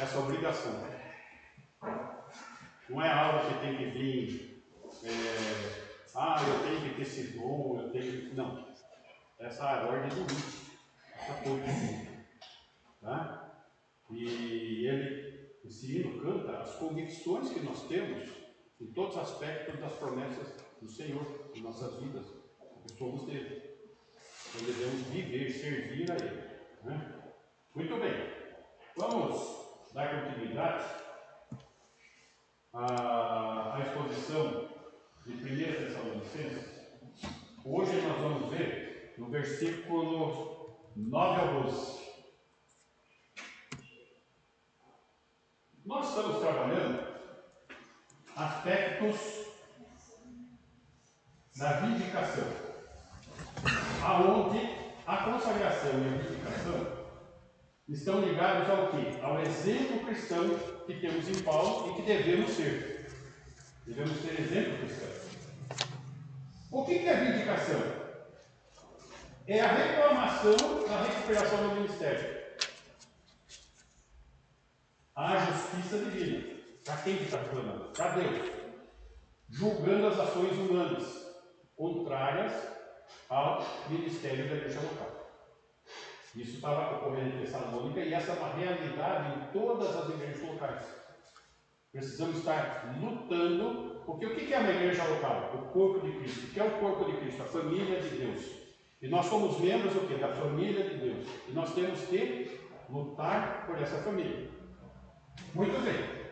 essa obrigação. Não é algo que tem que vir, eu tenho que ter esse dom, eu tenho que... Não. Essa é a ordem do vídeo. Essa coisa. Tá? E esse hino canta as convicções que nós temos em todos os aspectos das promessas do Senhor em nossas vidas. Porque somos dele. Nós devemos viver, servir a Ele. Né? Muito bem. Vamos dar continuidade à exposição de 1 Tessalonicenses. Hoje nós vamos ver no versículo 9 ao 12. Nós estamos trabalhando aspectos da vindicação, aonde a consagração e a vindicação estão ligados ao quê? Ao exemplo cristão que temos em Paulo e que devemos ser. Devemos ter exemplo cristão. O que é vindicação? É a reclamação da recuperação do ministério. A justiça divina. Para quem que está reclamando? Para Deus. Julgando as ações humanas contrárias ao ministério da igreja local. Isso estava ocorrendo em Tessalônica e essa é uma realidade em todas as igrejas locais. Precisamos estar lutando, porque o que é uma igreja local? O corpo de Cristo. O que é o corpo de Cristo? A família de Deus. E nós somos membros do quê? Da família de Deus. E nós temos que lutar por essa família. Muito bem.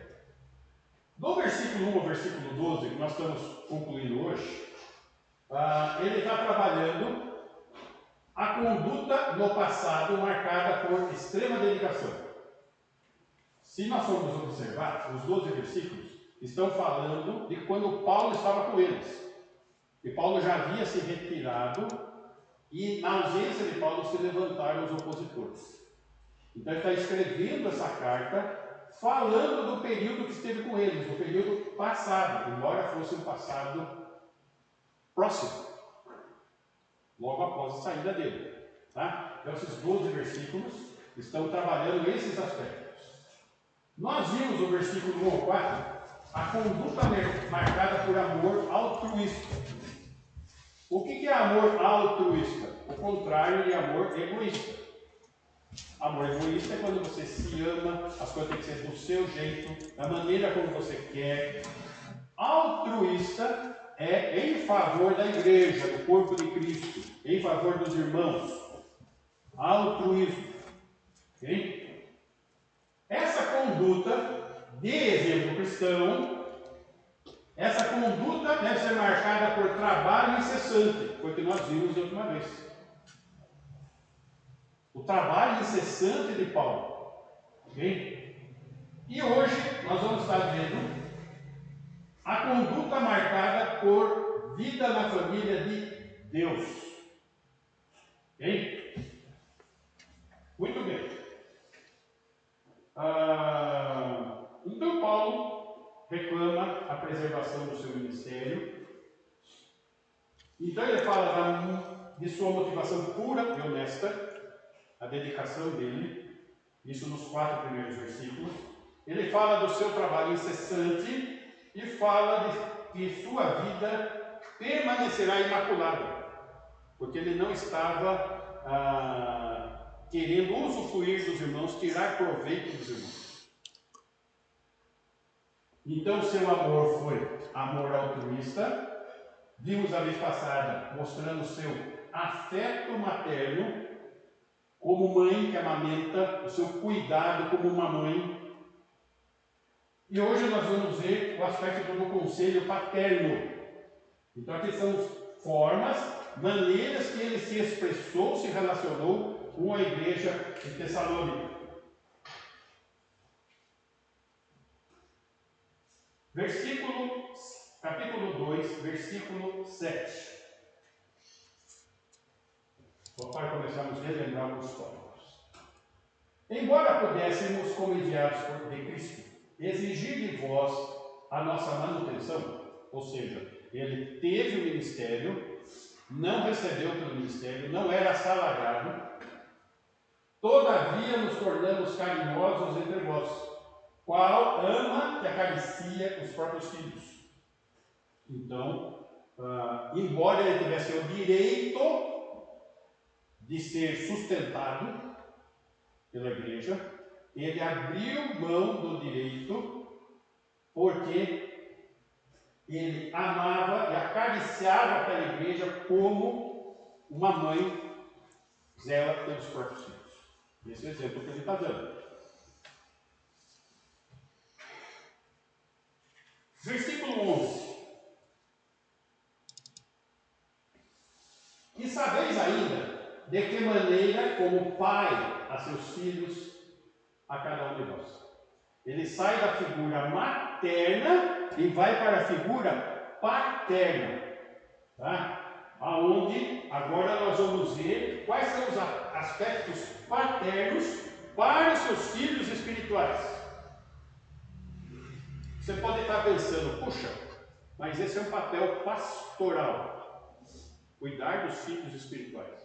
Do versículo 1 ao versículo 12, que nós estamos concluindo hoje, ele está trabalhando a conduta no passado marcada por extrema dedicação. Se nós formos observar, os 12 versículos estão falando de quando Paulo estava com eles. E Paulo já havia se retirado e, na ausência de Paulo, se levantaram os opositores. Então, ele está escrevendo essa carta falando do período que esteve com eles, do período passado, embora fosse um passado próximo, logo após a saída dele. Tá? Então, esses 12 versículos estão trabalhando esses aspectos. Nós vimos no versículo 1 ao 4 a conduta marcada por amor altruísta. O que é amor altruísta? O contrário de amor egoísta. Amor egoísta é quando você se ama, as coisas têm que ser do seu jeito, da maneira como você quer. Altruísta é em favor da igreja, do corpo de Cristo, em favor dos irmãos. Altruísmo. Okay? Essa conduta de exemplo cristão, essa conduta deve ser marcada por trabalho incessante, porque nós vimos da última vez. O trabalho incessante de Paulo. Okay? E hoje nós vamos estar vendo a conduta marcada por vida na família de Deus. Ok? Muito bem. Então Paulo reclama a preservação do seu ministério. Então ele fala de sua motivação pura e honesta, a dedicação dele, isso nos 4 primeiros versículos. Ele fala do seu trabalho incessante e fala de que sua vida permanecerá imaculada, porque ele não estava querendo usufruir dos irmãos, tirar proveito dos irmãos. Então seu amor foi amor altruísta. Vimos a vez passada mostrando o seu afeto materno, como mãe que amamenta, o seu cuidado como uma mãe. E hoje nós vamos ver o aspecto do conselho paterno. Então aqui são formas, maneiras que ele se expressou, se relacionou com a igreja de Tessalônica. Capítulo 2, versículo 7. Para começarmos a relembrar alguns tópicos. Embora pudéssemos, como enviados de Cristo, exigir de vós a nossa manutenção, ou seja, ele teve o ministério, não recebeu pelo ministério, não era assalariado, todavia nos tornamos carinhosos entre vós, qual ama e acaricia os próprios filhos. Então, embora ele tivesse o direito de ser sustentado pela igreja, ele abriu mão do direito porque ele amava e acariciava aquela igreja como uma mãe zela pelos próprios filhos. Esse é o exemplo que ele está dando. Versículo 11. E sabeis ainda de que maneira, como pai a seus filhos, a cada um de vós. Ele sai da figura materna e vai para a figura paterna. Tá? Aonde agora nós vamos ver quais são os aspectos paternos para os seus filhos espirituais. Você pode estar pensando, puxa, mas esse é um papel pastoral. Cuidar dos filhos espirituais.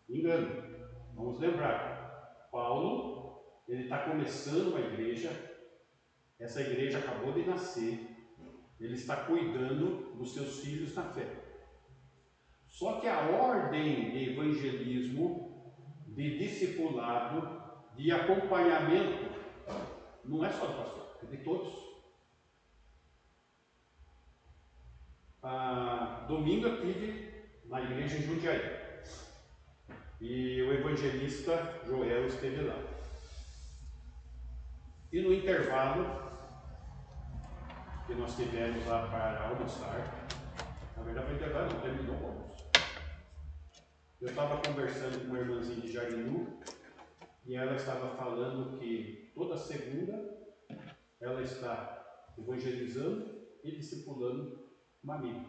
Engano. Vamos lembrar. Paulo, ele está começando uma igreja. Essa igreja acabou de nascer. Ele está cuidando dos seus filhos na fé. Só que a ordem de evangelismo, de discipulado, de acompanhamento, não é só do pastor, é de todos. Domingo eu estive na igreja em Jundiaí. E o evangelista Joel esteve lá. E no intervalo que nós tivemos lá para almoçar, na verdade foi intervalo, não terminou o almoço. Eu estava conversando com uma irmãzinha de Jarinu e ela estava falando que toda segunda ela está evangelizando e discipulando uma amiga.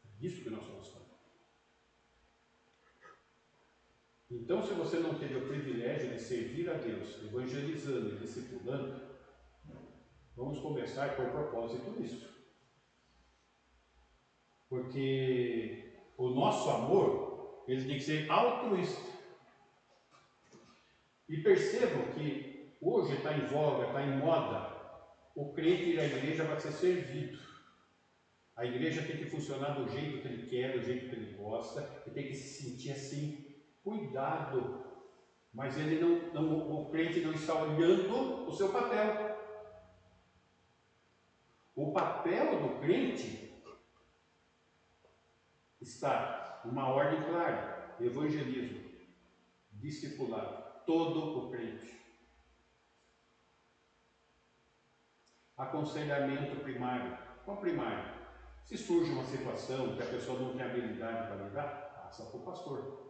É disso que nós estamos falando. Então, se você não teve o privilégio de servir a Deus, evangelizando e discipulando, vamos começar com o propósito nisso. Porque o nosso amor, ele tem que ser altruísta. E percebam que hoje está em voga, está em moda, o crente ir à igreja para ser servido. A igreja tem que funcionar do jeito que ele quer, do jeito que ele gosta, e tem que se sentir assim, cuidado. Mas ele o crente não está olhando o seu papel. O papel do crente está numa ordem clara: evangelismo, discipulado, todo o crente. Aconselhamento primário. Qual primário? Se surge uma situação que a pessoa não tem habilidade para lidar, passa para o pastor.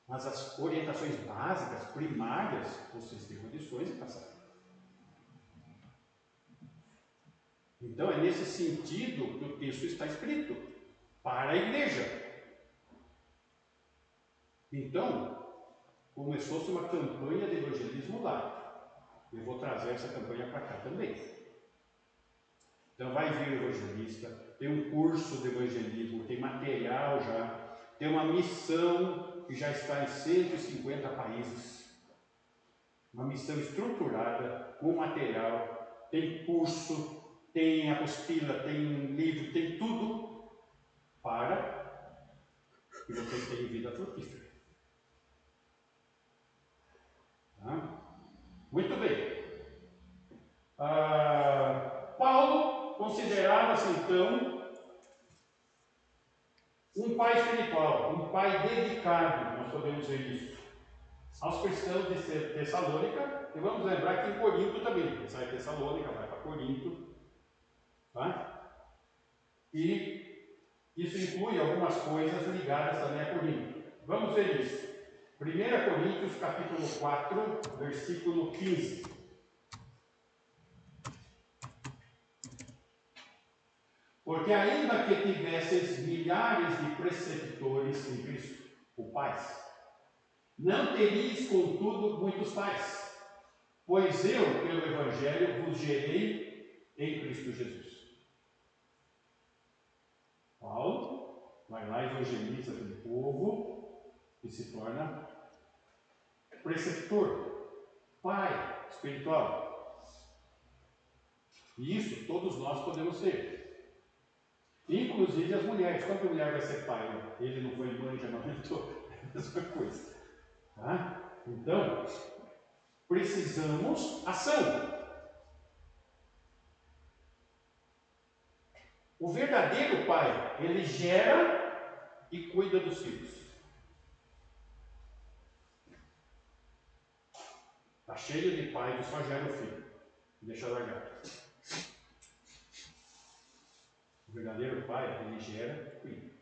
Mas as orientações básicas, primárias, vocês têm condições de passar. Então é nesse sentido que o texto está escrito, para a igreja. Então, começou-se uma campanha de evangelismo lá. Eu vou trazer essa campanha para cá também. Então vai vir o evangelista, tem um curso de evangelismo, tem material já, tem uma missão que já está em 150 países. Uma missão estruturada, com material, tem curso, tem apostila, tem livro, tem tudo para que vocês tenham vida frutífera. Tá? Muito bem. Paulo considerava-se então um pai espiritual, um pai dedicado, nós podemos dizer isso, aos cristãos de Tessalônica, e vamos lembrar que em Corinto também, ele sai de Tessalônica, vai para Corinto, tá? E isso inclui algumas coisas ligadas também a Corinto. Vamos ver isso. 1 Coríntios capítulo 4, versículo 15. Porque ainda que tivesseis milhares de preceptores em Cristo, ou pais, não teríeis, contudo, muitos pais, pois eu, pelo Evangelho, vos gerei em Cristo Jesus. Paulo vai lá e evangeliza aquele povo e se torna preceptor, pai espiritual. E isso todos nós podemos ser. Inclusive as mulheres. Quando a mulher vai ser pai, ele não foi mãe, já amamentou, é a mesma coisa. Tá? Então, precisamos ação. O verdadeiro pai, ele gera e cuida dos filhos. Está cheio de pai que só gera o filho. Deixa largar. O verdadeiro pai, ele gera e cuida.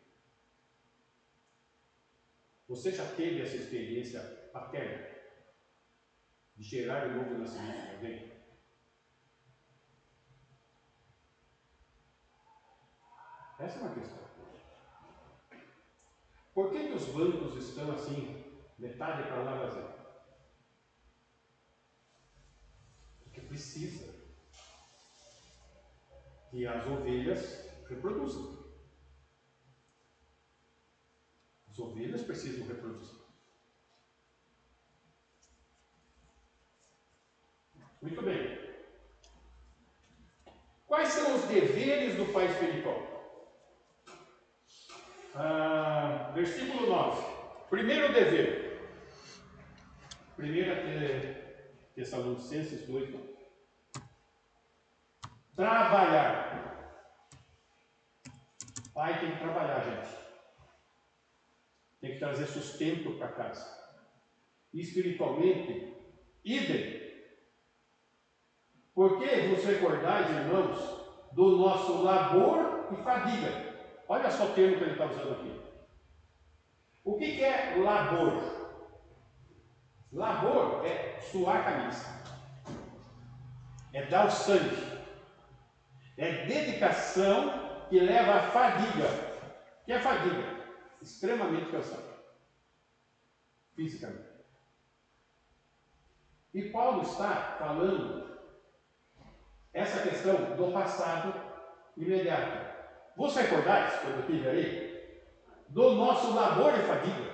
Você já teve essa experiência paterna? De gerar um novo nascimento de alguém? Essa é uma questão. Por que os bancos estão assim, metade para lá vazio? Porque precisa que as ovelhas reproduzam. As ovelhas precisam reproduzir. Muito bem. Quais são os deveres do pai espiritual? Versículo 9. Primeiro dever. 1 Tessalonicenses 2, 9. Trabalhar. Pai tem que trabalhar, gente. Tem que trazer sustento para casa. Espiritualmente, idem. Porque vos recordais, irmãos, do nosso labor e fadiga. Olha só o termo que ele está usando aqui. O que é labor? Labor é suar a camisa. É dar o sangue. É dedicação que leva à fadiga. O que é fadiga? Extremamente cansado. Fisicamente. E Paulo está falando essa questão do passado imediato. Vos recordais, quando eu estive aí, do nosso labor e fadiga,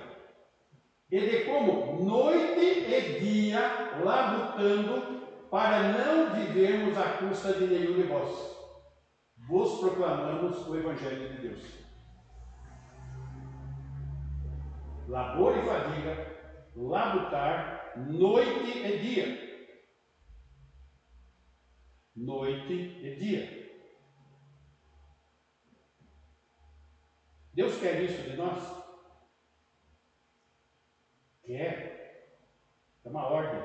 e de como noite e dia labutando para não vivermos à custa de nenhum de vós, vos proclamamos o Evangelho de Deus. Labor e fadiga, labutar, noite e dia. Noite e dia. Deus quer isso de nós? Quer. É uma ordem.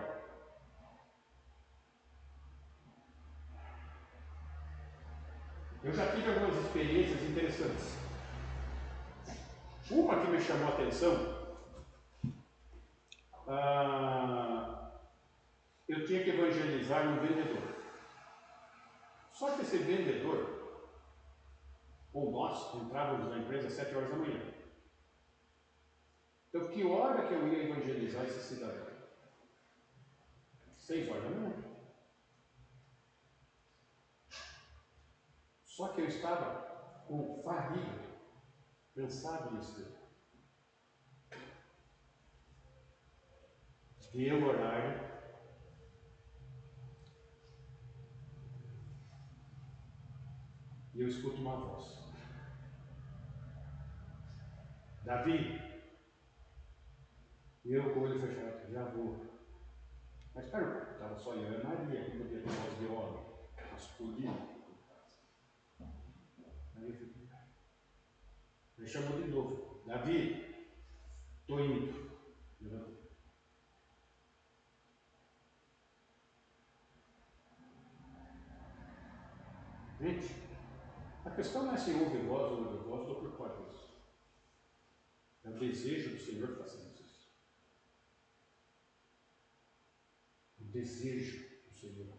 Eu já tive algumas experiências interessantes. Uma que me chamou a atenção, eu tinha que evangelizar um vendedor. Só que esse vendedor, ou nós, entrávamos na empresa às 7 horas da manhã. Então, que hora que eu ia evangelizar esse cidadão? 6 horas da manhã. Só que eu estava com fadiga, cansado de espírito. Deu o horário. E eu escuto uma voz. Davi. E eu com o olho fechado, já vou. Mas espera um pouco, estava só eu e Maria, que podia ter voz de homem, masculino. Aí eu fico. Ele chamou de novo. Davi, estou indo. Gente, a questão não é se ouve voz ou não ouve voz, ou por qual isso. É o desejo do Senhor que faça isso. O desejo do Senhor.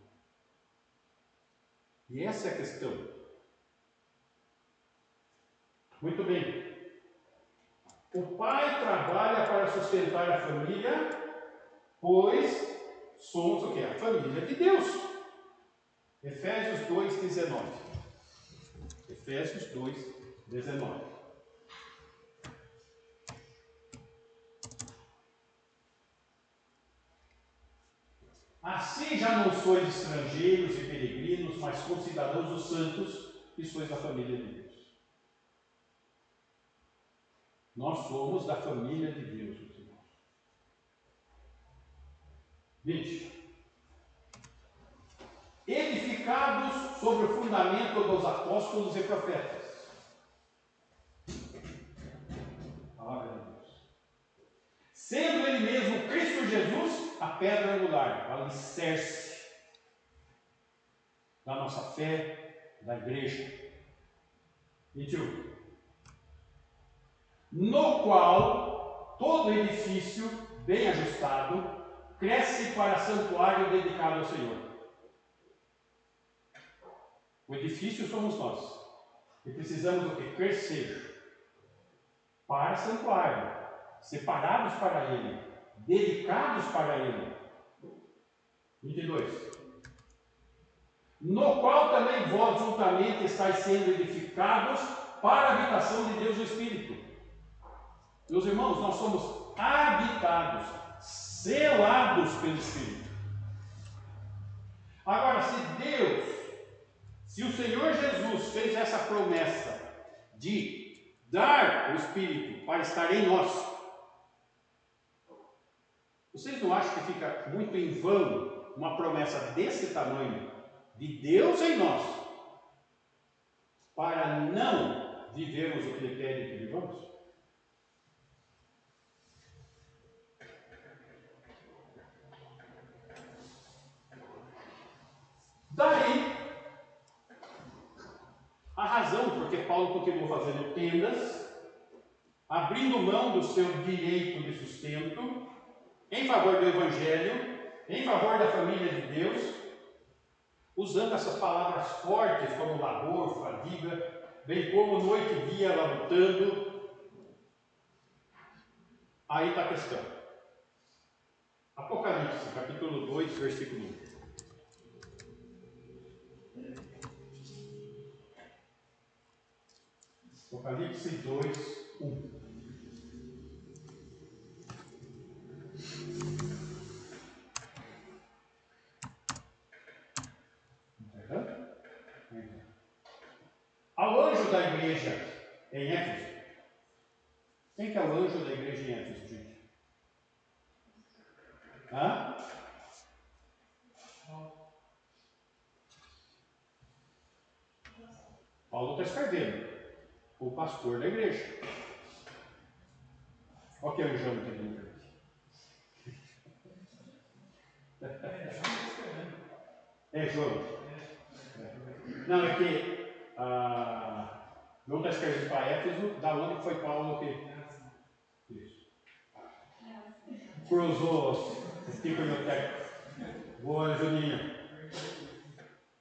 E essa é a questão. Muito bem. O pai trabalha para sustentar a família, pois somos o quê? A família de Deus. Efésios 2:19. Efésios 2:19. Assim já não sois estrangeiros e peregrinos, mas concidadãos dos santos e sois da família de Deus. Nós somos da família de Deus, meus irmãos. 20. Edificados sobre o fundamento dos apóstolos e profetas. Palavra de Deus. Sendo ele mesmo Cristo Jesus a pedra angular, o alicerce da nossa fé, da igreja. 21. No qual todo edifício bem ajustado cresce para santuário dedicado ao Senhor. O edifício somos nós. E precisamos do que? Crescer para santuário, separados para Ele, dedicados para Ele. 22. No qual também vós juntamente estáis sendo edificados para a habitação de Deus o Espírito. Meus irmãos, nós somos habitados, selados pelo Espírito. Agora, se o Senhor Jesus fez essa promessa de dar o Espírito para estar em nós, vocês não acham que fica muito em vão uma promessa desse tamanho de Deus em nós para não vivermos o que Ele pede que vivamos? Daí a razão porque Paulo continuou fazendo tendas, abrindo mão do seu direito de sustento, em favor do Evangelho, em favor da família de Deus, usando essas palavras fortes como labor, fadiga, bem como noite e dia labutando. Aí está a questão. Apocalipse, capítulo 2, versículo 1. Apocalipse 2, 1. Ao anjo da igreja em Éfeso. Quem que é o anjo da igreja em Éfeso, gente? Hã? Paulo está escrevendo. O pastor da igreja. Olha que anjão que tem aqui. É João. Não, é que João está escrevendo para Éfeso, da onde foi Paulo que isso. Cruzou tipo biblioteca. Boa, Juninho.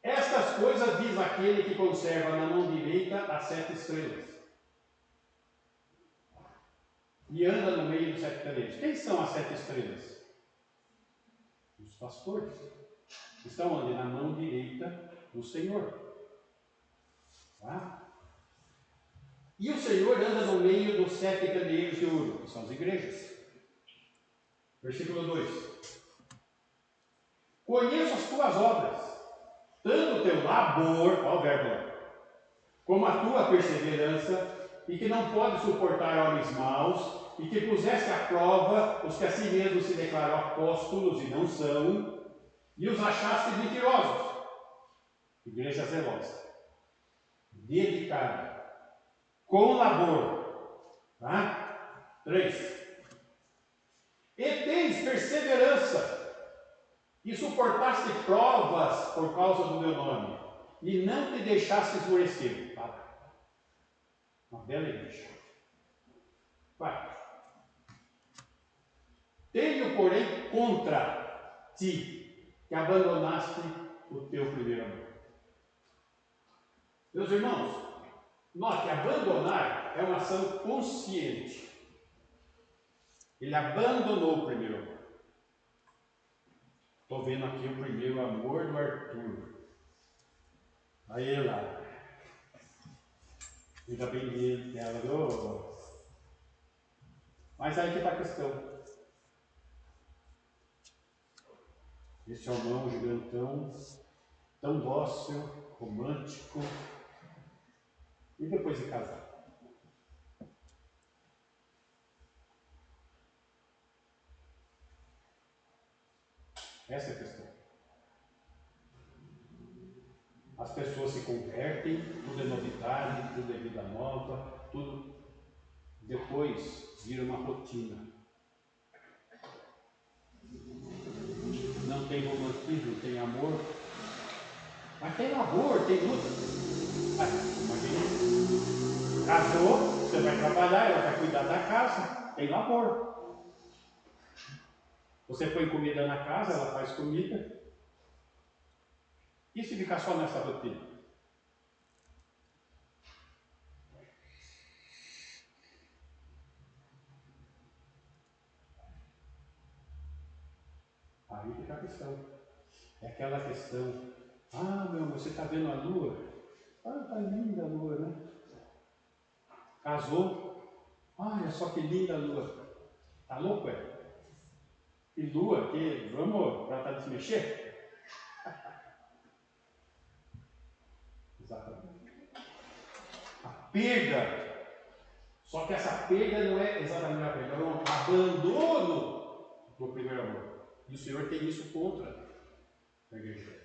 Estas coisas diz aquele que conserva na mão direita as 7 estrelas e anda no meio dos 7 candeeiros. Quem são as 7 estrelas? Os pastores. Estão onde? Na mão direita do Senhor. Tá? E o Senhor anda no meio dos 7 candeeiros de ouro, que são as igrejas. Versículo 2. Conheço as tuas obras, tanto o teu labor, olha o verbo lá, como a tua perseverança, e que não pode suportar homens maus, e que puseste à prova os que a si mesmos se declaram apóstolos e não são, e os achaste mentirosos. Igreja zelosa, dedicada, com labor. Tá? 3. E tens perseverança, e suportaste provas por causa do meu nome, e não te deixaste esmorecer. Tá? Uma bela igreja. 4. Tenho, porém, contra ti, que abandonaste o teu primeiro amor. Meus irmãos, note, abandonar é uma ação consciente. Ele abandonou o primeiro amor. Estou vendo aqui o primeiro amor do Arthur. Aí lá. Ainda bem dele, ela deu. Mas aí que está a questão. Esse homão gigantão, tão dócil, romântico, e depois de casar. Essa é a questão. As pessoas se convertem, tudo é novidade, tudo é vida nova, tudo depois vira uma rotina. Não tem romantismo, tem amor. Mas tem amor, tem luta. Imagina, casou, você vai trabalhar, ela vai cuidar da casa, tem amor. Você põe comida na casa, ela faz comida. E se ficar só nessa rotina? Aí fica a questão. É aquela questão. Ah, meu, você está vendo a lua? Ah, tá linda a lua, né? Casou. Olha só que linda a lua. Tá louco, é? Que lua, que vamos tratar de se mexer? Exatamente. A perda. Só que essa perda não é exatamente a perda, é um abandono do primeiro amor. E o Senhor tem isso contra a igreja.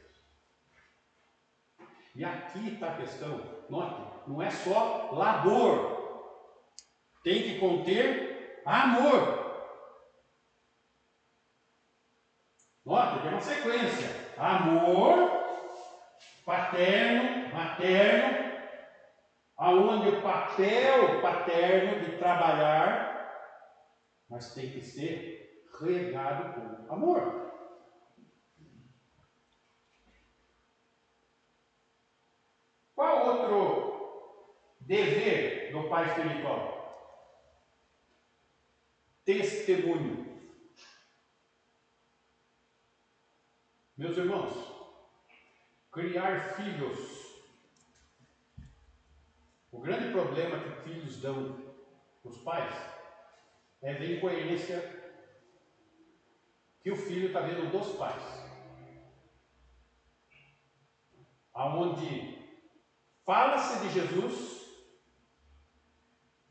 E aqui está a questão, note, não é só labor, tem que conter amor. Note, tem uma sequência: amor, paterno, materno, aonde o papel paterno de trabalhar, mas tem que ser regado com amor. Qual outro dever do pai espiritual? Testemunho. Meus irmãos, criar filhos. O grande problema que filhos dão para os pais é a incoerência que o filho está vendo dos pais. Aonde fala-se de Jesus,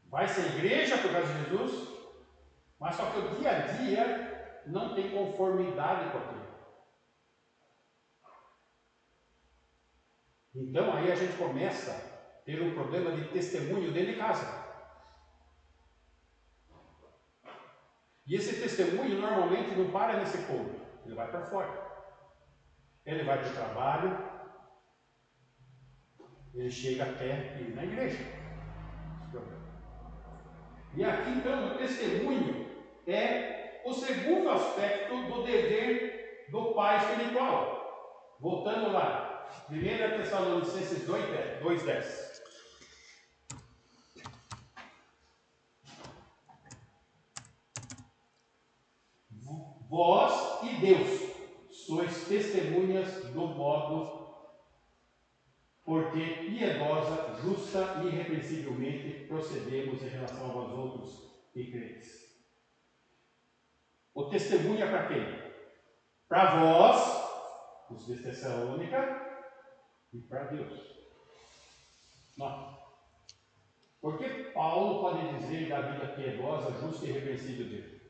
vai-se à igreja por causa de Jesus, mas só que o dia a dia não tem conformidade com aquilo. Então aí a gente começa a ter um problema de testemunho dentro de casa. E esse testemunho normalmente não para nesse ponto, ele vai para fora. Ele vai para o trabalho, ele chega até ir na igreja. E aqui então o testemunho é o segundo aspecto do dever do pai espiritual. Voltando lá, 1 Tessalonicenses 2:10. Vós e Deus sois testemunhas do modo porque piedosa, justa e irrepreensivelmente procedemos em relação a vós outros e crentes. O testemunho é para quem? Para vós, os de Tessalônica, e para Deus. Não. Porque Paulo pode dizer da vida piedosa, justa e irrepreensível dele?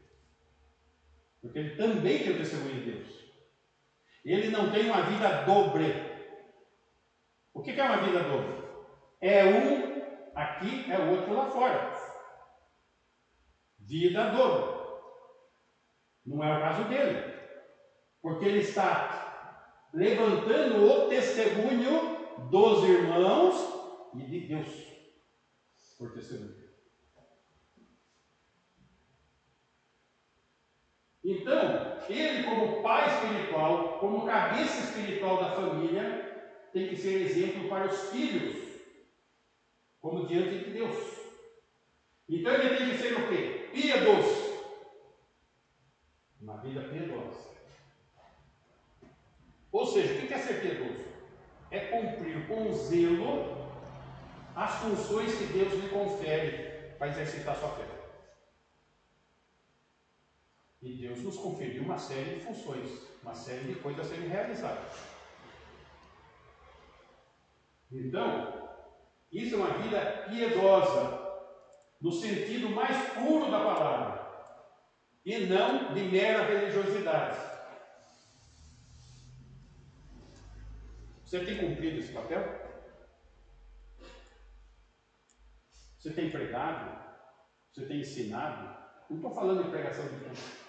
Porque ele também tem o testemunho de Deus. Ele não tem uma vida dobre. O que é uma vida dobre? É um aqui, é o outro lá fora. Vida dobre. Não é o caso dele. Porque ele está levantando o testemunho dos irmãos e de Deus por testemunho. Então, ele como pai espiritual, como cabeça espiritual da família, tem que ser exemplo para os filhos, como diante de Deus. Então ele tem que ser o quê? Piedoso. Uma vida piedosa. Ou seja, o que é ser piedoso? É cumprir com zelo as funções que Deus lhe confere para exercitar sua fé. E Deus nos conferiu uma série de funções, uma série de coisas a serem realizadas. Então, isso é uma vida piedosa, no sentido mais puro da palavra, e não de mera religiosidade. Você tem cumprido esse papel? Você tem pregado? Você tem ensinado? Não estou falando de pregação de culto.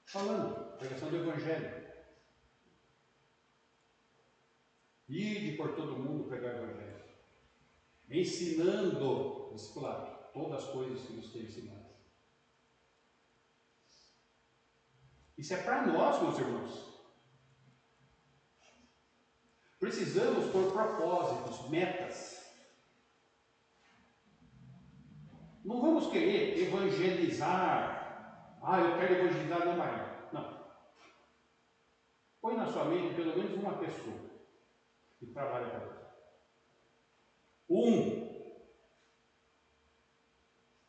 Estou falando de pregação do Evangelho. Ide por todo mundo pregar o Evangelho. Ensinando, discipulado, todas as coisas que nos tem ensinado. Isso é para nós, meus irmãos. Precisamos pôr propósitos, metas. Não vamos querer evangelizar. Eu quero evangelizar, não vai. Não. Põe na sua mente pelo menos uma pessoa que trabalha para você.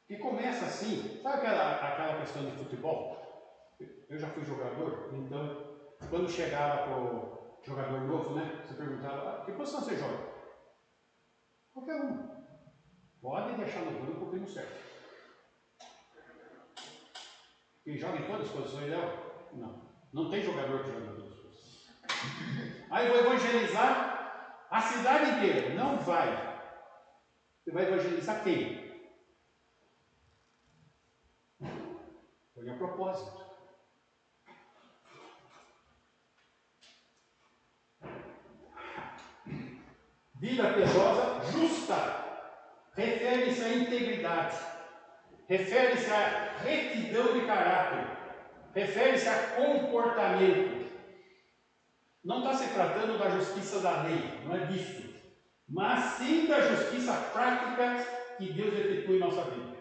Que começa assim. Sabe aquela questão de futebol? Eu já fui jogador, então, quando chegava para o jogador novo, né? Você perguntava, que posição você joga? Qualquer uma. Pode deixar no banco porque não serve. Quem joga em todas as posições é não. Não tem jogador que joga em todas as posições. Aí vou evangelizar a cidade inteira. Não vai. Você vai evangelizar quem? Foi a propósito. Vida piedosa justa. Refere-se à integridade. Refere-se à retidão de caráter. Refere-se a comportamento. Não está se tratando da justiça da lei, não é disso. Mas sim da justiça prática que Deus efetua em nossa vida.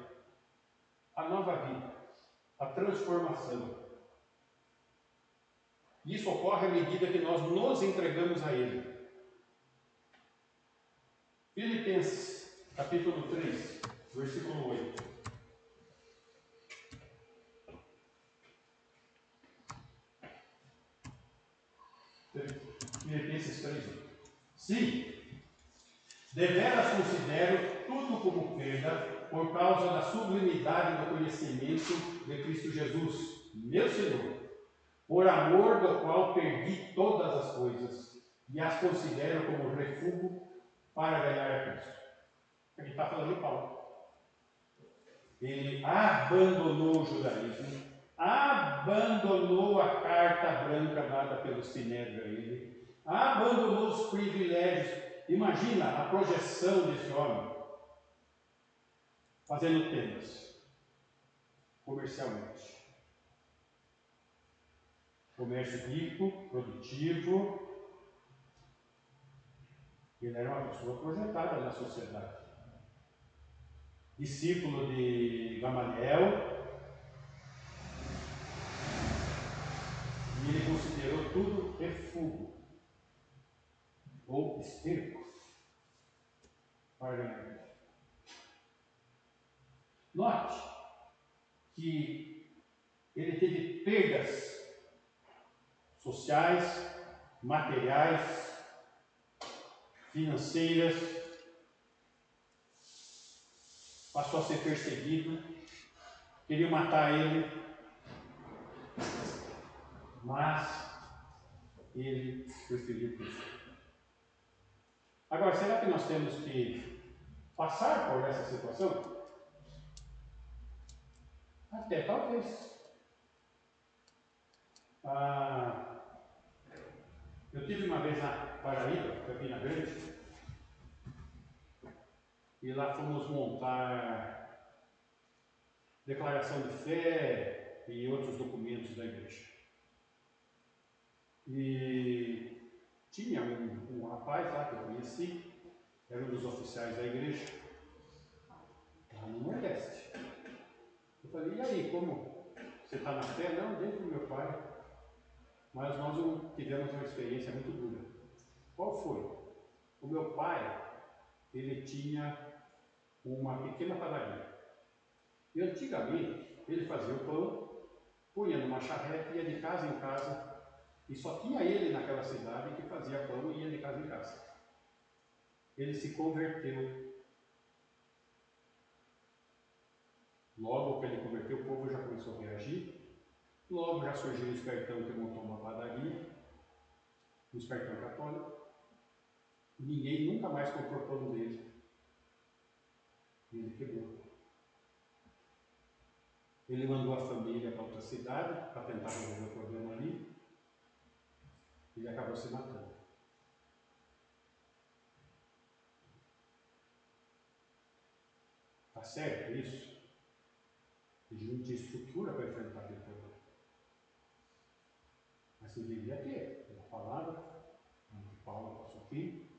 A nova vida. A transformação. Isso ocorre à medida que nós nos entregamos a Ele. Filipenses, capítulo 3, versículo 8. Filipenses 3, 8. Sim, deveras considero tudo como perda por causa da sublimidade do conhecimento de Cristo Jesus, meu Senhor, por amor do qual perdi todas as coisas e as considero como refúgio para ganhar a Cristo. Aqui está falando de Paulo. Ele abandonou o judaísmo, abandonou a carta branca dada pelo Sinédrio a ele, abandonou os privilégios. Imagina a projeção desse homem fazendo tendas comercialmente. Comércio rico, produtivo. Ele era uma pessoa projetada na sociedade. Discípulo de Gamaliel. E ele considerou tudo refúgio ou esterco para ganhar. Note que ele teve perdas sociais, materiais, financeiras, passou a ser perseguido, queriam matar ele, mas ele preferiu Cristo. Agora, será que nós temos que passar por essa situação? Até talvez. Eu tive uma vez na Paraíba, Campina Grande, e lá fomos montar declaração de fé e outros documentos da igreja. E tinha um rapaz lá que eu conheci, era um dos oficiais da igreja, lá no Nordeste. Eu falei, e aí, como você está na fé? Não, dentro do meu pai. Mas nós tivemos uma experiência muito dura. Qual foi? O meu pai, ele tinha uma pequena padaria. E antigamente, ele fazia o pão punha numa charrete, ia de casa em casa, e só tinha ele naquela cidade que fazia pão e ia de casa em casa. Ele se converteu. Logo que ele converteu, o povo já começou a reagir. Logo já surgiu um espertão que montou uma padaria, um espertão católico. Ninguém nunca mais comprou pão dele. E ele quebrou. Ele mandou a família para outra cidade para tentar resolver o problema ali. Ele acabou se matando. Está certo isso? Ele não tinha estrutura para enfrentar aquele problema. Mas ele devia ter, pela palavra, onde Paulo passou aqui.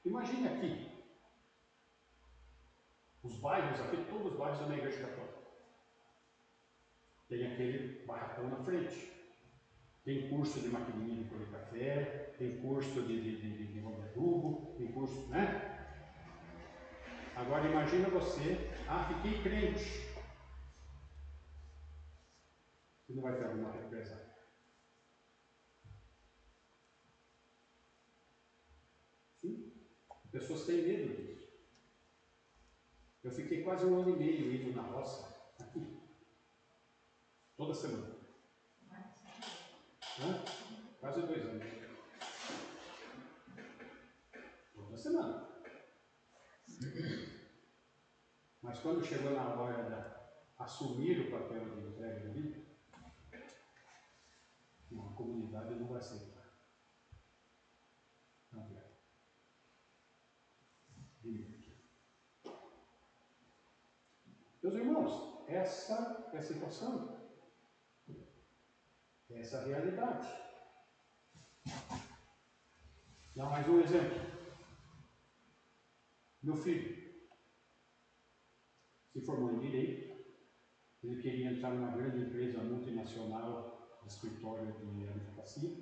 Imagine aqui, os bairros aqui, todos os bairros da minha igreja católica. Tem aquele barracão na frente. Tem curso de maquininha de colher café, tem curso de adubo, tem curso, né? Agora imagina você, fiquei crente. Você não vai ter alguma represália. Sim? As pessoas têm medo disso. Eu fiquei quase 1 ano e meio indo na roça, aqui. Toda semana. Quase 2 anos. Toda semana. Mas quando chegou na hora de assumir o papel de entrega de vida, a comunidade não vai aceitar. Não vai. Meus irmãos, essa é a situação. Essa é a realidade. Dá mais um exemplo. Meu filho se formou em Direito. Ele queria entrar numa grande empresa multinacional de escritório de advocacia.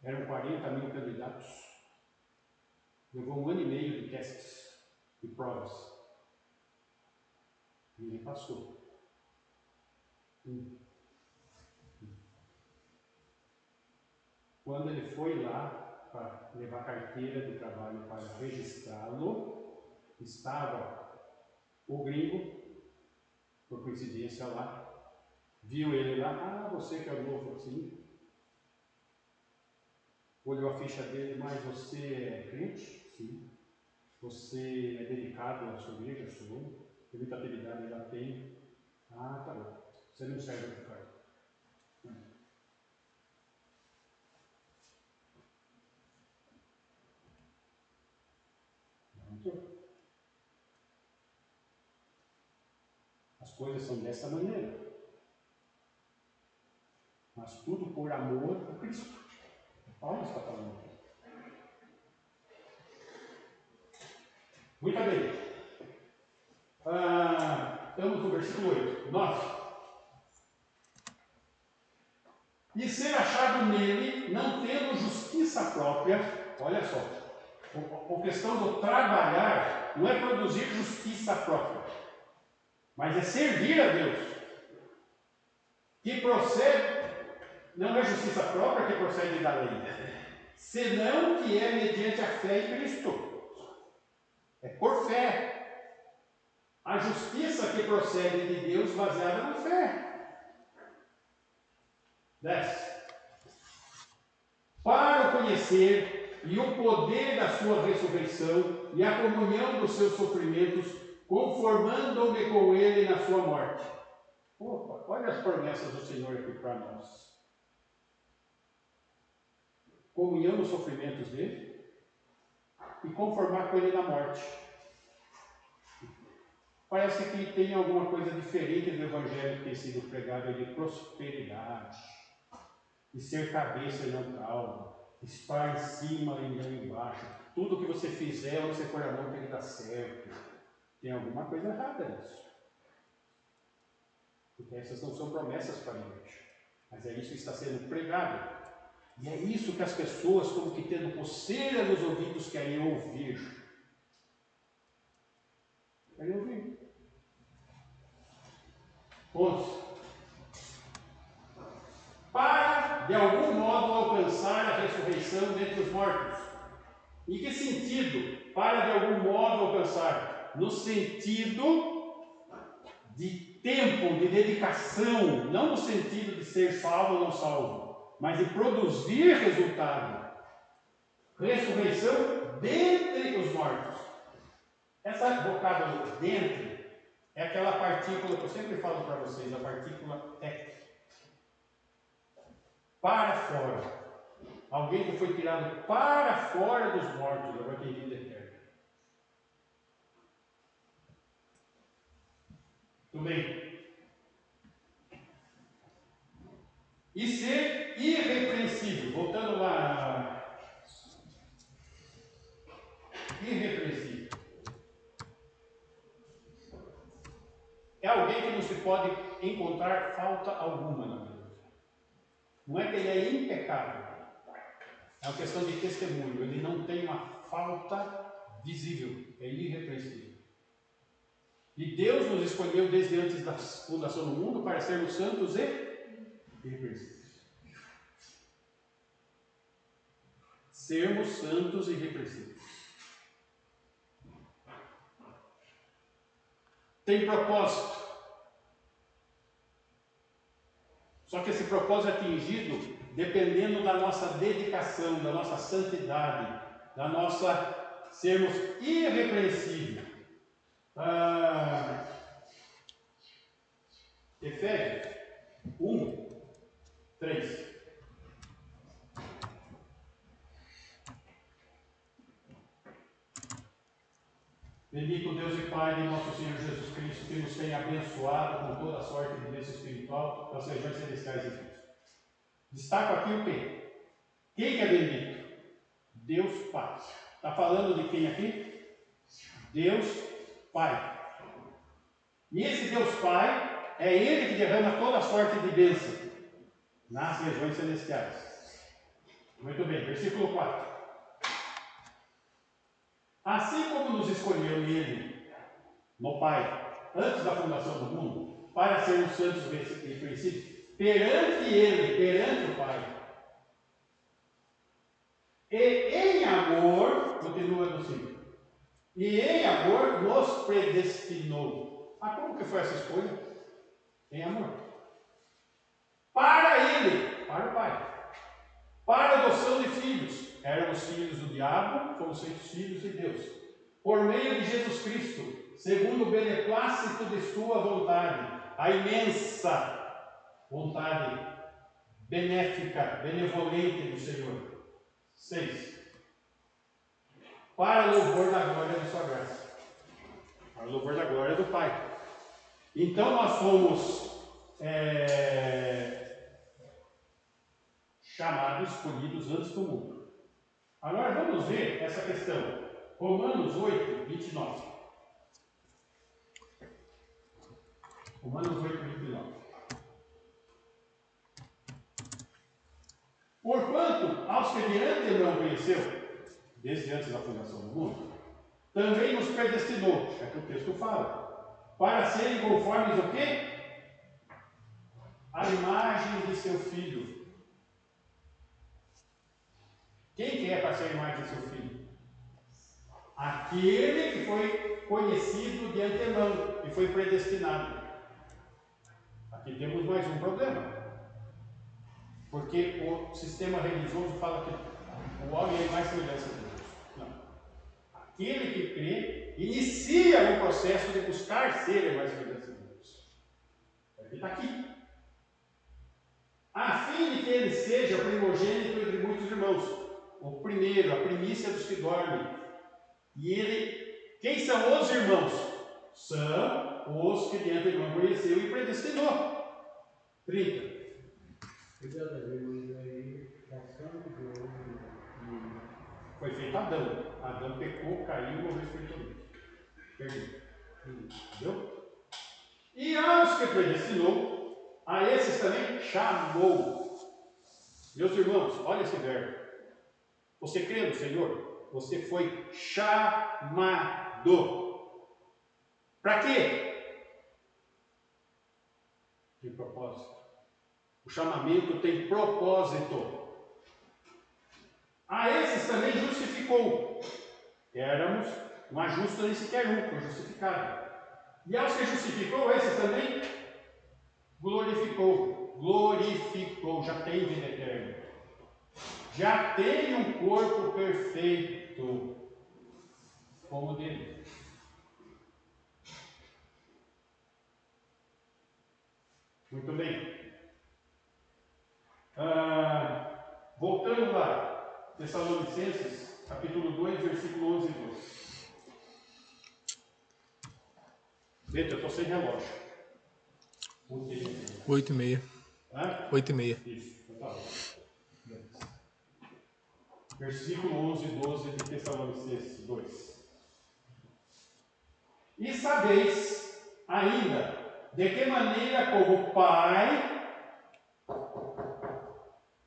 Eram 40 mil candidatos. Levou 1 ano e meio de testes e provas. E ele passou. Quando ele foi lá para levar a carteira de trabalho para registrá-lo, estava o gringo, por coincidência lá, viu ele lá, você que é o novo assim, olhou a ficha dele, mas você é crente? Sim. Você é dedicado à sua igreja? Sou. Tem muita atividade, já tem. Tá bom. Você não serve para o cargo. As coisas são dessa maneira. Mas tudo por amor a Cristo. Paulo está falando aqui. Muito bem. Estamos no versículo 8, 9. E ser achado nele, não tendo justiça própria, olha só, a questão do trabalhar não é produzir justiça própria, mas é servir a Deus, que procede, não é justiça própria que procede da lei, senão que é mediante a fé em Cristo, é por fé. A justiça que procede de Deus baseada na fé. 10. Para o conhecer e o poder da sua ressurreição e a comunhão dos seus sofrimentos, conformando-me com ele na sua morte. Opa, olha as promessas do Senhor aqui para nós. Comunhão nos sofrimentos dele e conformar com ele na morte. Parece que tem alguma coisa diferente do evangelho que tem sido pregado de prosperidade, de ser cabeça e não cauda, estar em cima e não embaixo. Tudo que você fizer, onde você pôr a mão tem que dar certo. Tem alguma coisa errada nisso. Porque essas não são promessas para a igreja. Mas é isso que está sendo pregado. E é isso que as pessoas, como que tendo coceira nos ouvidos, querem ouvir. Querem ouvir. 11. Para, de algum modo, alcançar a ressurreição dentre os mortos. Em que sentido? Para, de algum modo, alcançar? No sentido de tempo, de dedicação, não no sentido de ser salvo ou não salvo, mas de produzir resultado. Ressurreição dentre os mortos. Essa vocábulo dentre é aquela partícula que eu sempre falo para vocês, a partícula ek. Para fora. Alguém que foi tirado para fora dos mortos, agora tem vida eterna. Tudo bem? E ser irrepreensível. Voltando lá. Irrepreensível. É alguém que não se pode encontrar falta alguma na vida. Não é que ele é impecável. É uma questão de testemunho. Ele não tem uma falta visível. É irrepreensível. E Deus nos escolheu desde antes da fundação do mundo para sermos santos e irrepreensíveis. Sermos santos e irrepreensíveis. Tem propósito. Só que esse propósito é atingido dependendo da nossa dedicação, da nossa santidade, da nossa sermos irrepreensíveis. Efésios 1, 3. Bendito Deus e Pai de nosso Senhor Jesus Cristo, que nos tem abençoado com toda a sorte de bênção espiritual das regiões celestiais em Cristo. Destaco aqui o quê? Quem que é bendito? Deus Pai. Está falando de quem aqui? Deus Pai. E esse Deus Pai é Ele que derrama toda a sorte de bênção nas regiões celestiais. Muito bem, versículo 4. Assim como nos escolheu nele, no Pai, antes da fundação do mundo, para sermos santos e reconhecidos, perante Ele, perante o Pai. E em amor, continua no 5, e em amor nos predestinou. Ah, como que foi essa escolha? Em amor. Para Ele, para o Pai. Para a adoção de filhos. Éramos filhos do diabo, fomos feitos filhos de Deus. Por meio de Jesus Cristo, segundo o beneplácito de sua vontade, a imensa vontade benéfica, benevolente do Senhor. 6. Para louvor da glória de sua graça. Para louvor da glória do Pai. Então nós fomos chamados, escolhidos antes do mundo. Agora vamos ver essa questão. Romanos 8, 29. Romanos 8, 29. Porquanto, aos que de antemão conheceu, desde antes da fundação do mundo, também nos predestinou, é que o texto fala, para serem conformes o quê? A imagem de seu Filho. Quem que é para ser a imagem de seu Filho? Aquele que foi conhecido de antemão, que foi predestinado. Aqui temos mais um problema. Porque o sistema religioso fala que o homem é mais semelhança de Deus. Não. Aquele que crê inicia um processo de buscar ser mais semelhança de Deus. Ele está aqui. A fim de que ele seja primogênito entre muitos irmãos. O primeiro, a primícia dos que dormem. E ele, quem são os irmãos? São os que de antemão conheceu e predestinou. 30. Foi feito Adão. Adão pecou, caiu e morreu espiritualmente. Entendeu? E aos que predestinou, a esses também chamou. Meus irmãos, olha esse verbo. Você crê no Senhor? Você foi chamado. Para quê? Tem propósito. O chamamento tem propósito. A esses também justificou. Éramos, não há justo nem sequer um, foi justificado. E aos que justificou, esses também glorificou. Glorificou, já tem vida eterna. Já tem um corpo perfeito, como o dele. Muito bem. Voltando lá, Tessalonicenses, capítulo 2, versículo 11 e 12. Gente, eu estou sem relógio. 8h30. 8h30. Isso, então tá. Versículo 11 e 12 de Tessalonicenses 2. E sabeis ainda de que maneira como o Pai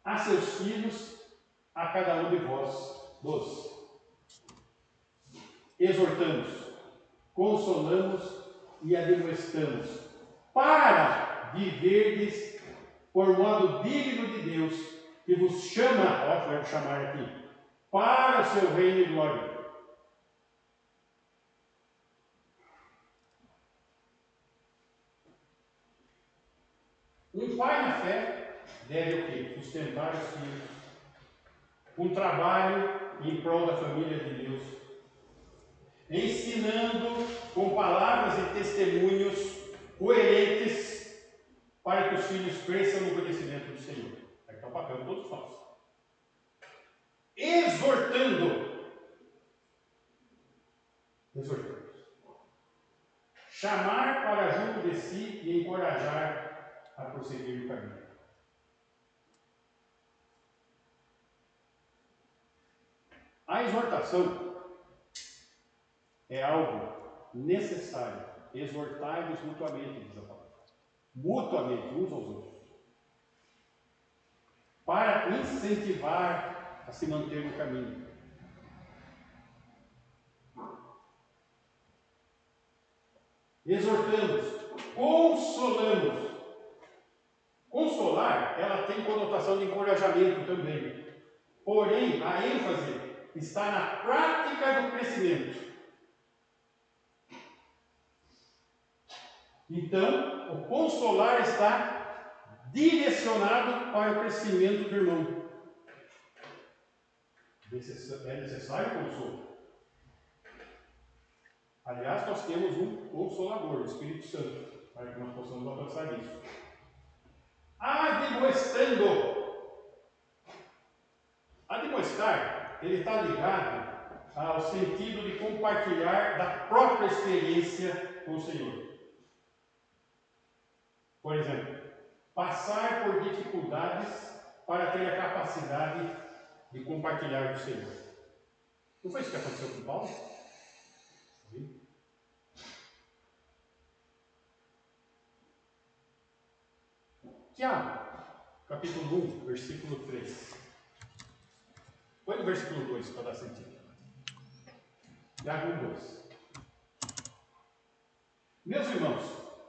a seus filhos, a cada um de vós, 12. Exortamos, consolamos e admoestamos, para viverdes por modo digno de Deus, que vos chama, ó, vai chamar aqui, para o seu reino e glória. Um pai na fé deve o quê? Sustentar os filhos. Um trabalho em prol da família de Deus. Ensinando com palavras e testemunhos coerentes para que os filhos cresçam no conhecimento do Senhor. Aí está o papel de todos nós. Exortando. Chamar para junto de si e encorajar a prosseguir o caminho. A exortação é algo necessário. Exortai-vos mutuamente, diz a palavra. Mutuamente, uns aos outros. Para incentivar a se manter no caminho. Exortamos, consolamos. Consolar, ela tem conotação de encorajamento também. Porém, a ênfase está na prática do crescimento. Então, o consolar está direcionado para o crescimento do irmão. É necessário consolo. Aliás, nós temos um consolador, o Espírito Santo, para que nós possamos alcançar isso. Admoestando. Admoestar, ele está ligado ao sentido de compartilhar da própria experiência com o Senhor. Por exemplo, passar por dificuldades para ter a capacidade de compartilhar do Senhor. Não foi isso que aconteceu com Paulo? Tiago, capítulo 1, versículo 3. Põe no versículo 2 para dar sentido. Tiago 1, 2. Meus irmãos,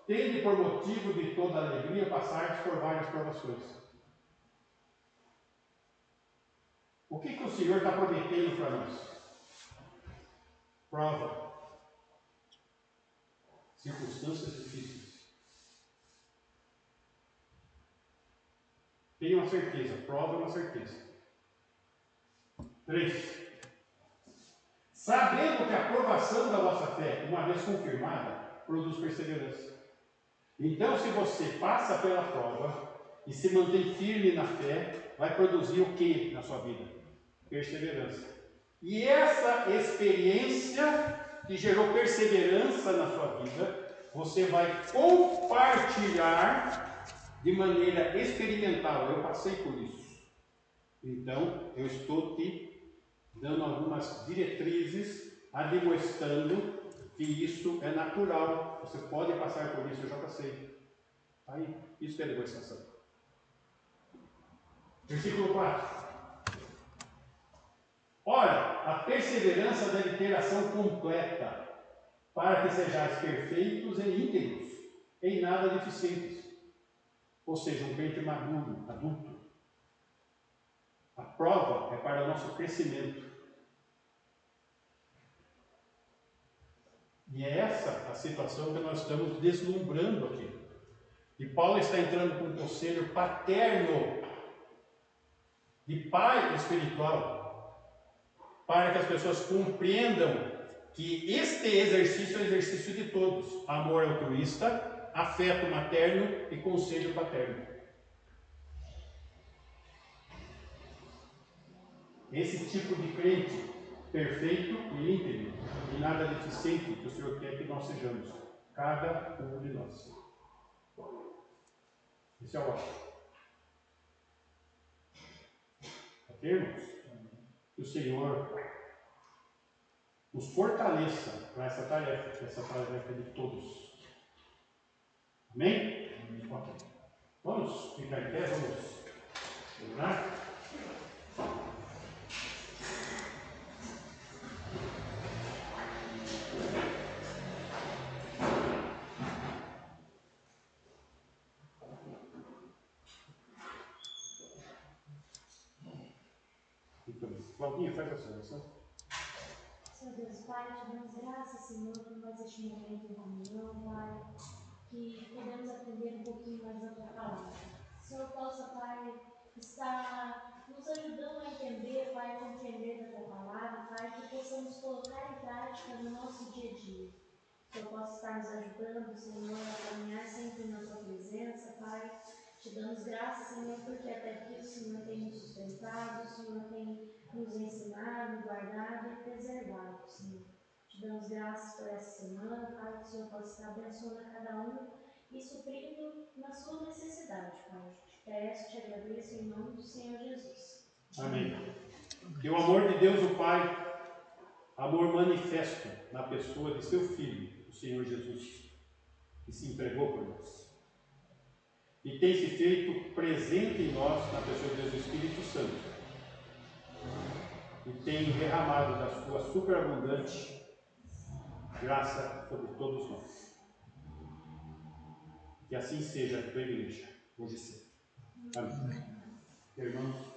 tende por motivo de toda alegria passar por várias provações. O que o Senhor está prometendo para nós? Prova. Circunstâncias difíceis. Tenha uma certeza. Prova é uma certeza. 3. Sabendo que a aprovação da vossa fé, uma vez confirmada, produz perseverança. Então, se você passa pela prova e se mantém firme na fé, vai produzir o que na sua vida? Perseverança. E essa experiência que gerou perseverança na sua vida, você vai compartilhar de maneira experimental. Eu passei por isso. Então, eu estou te dando algumas diretrizes, admoestando que isso é natural. Você pode passar por isso, eu já passei. Aí, isso que é admoestação. Versículo 4. Ora, a perseverança deve ter ação completa, para que sejais perfeitos e íntegros, em nada deficientes. Ou seja, um crente maduro, adulto. A prova é para o nosso crescimento. E é essa a situação que nós estamos deslumbrando aqui. E Paulo está entrando com um conselho paterno, de pai espiritual, para que as pessoas compreendam que este exercício é o exercício de todos. Amor altruísta, afeto materno e conselho paterno. Esse tipo de crente perfeito e íntegro, e nada deficiente que o Senhor quer que nós sejamos, cada um de nós. Esse é o ótimo. Ok, irmãos? Que o Senhor nos fortaleça para essa tarefa de todos. Amém? Ok. Vamos ficar em pé, vamos orar. Claudinha, faz essa oração. Senhor Deus, Pai, te damos graças, Senhor, por mais este momento em comunhão, Pai, que podemos aprender um pouquinho mais da tua palavra. O Senhor possa, Pai, estar nos ajudando a entender, Pai, a compreender da tua palavra, Pai, que possamos colocar em prática no nosso dia a dia. Que eu possa estar nos ajudando, Senhor, a caminhar sempre na tua presença, Pai. Te damos graças, Senhor, porque até aqui o Senhor tem nos sustentado, o Senhor tem nos ensinado, guardado e preservado, Senhor. Te damos graças por essa semana, Pai, que o Senhor possa estar abençoando a cada um e suprindo na sua necessidade, Pai. Te peço, te agradeço em nome do Senhor Jesus. Amém. Que o amor de Deus, o Pai, amor manifesto na pessoa de seu Filho, o Senhor Jesus, que se entregou por nós, e tem se feito presente em nós na pessoa de Deus, o Espírito Santo, e tem derramado da sua superabundante graça sobre todos nós. Que assim seja a tua igreja, hoje e sempre. Amém. Irmãos,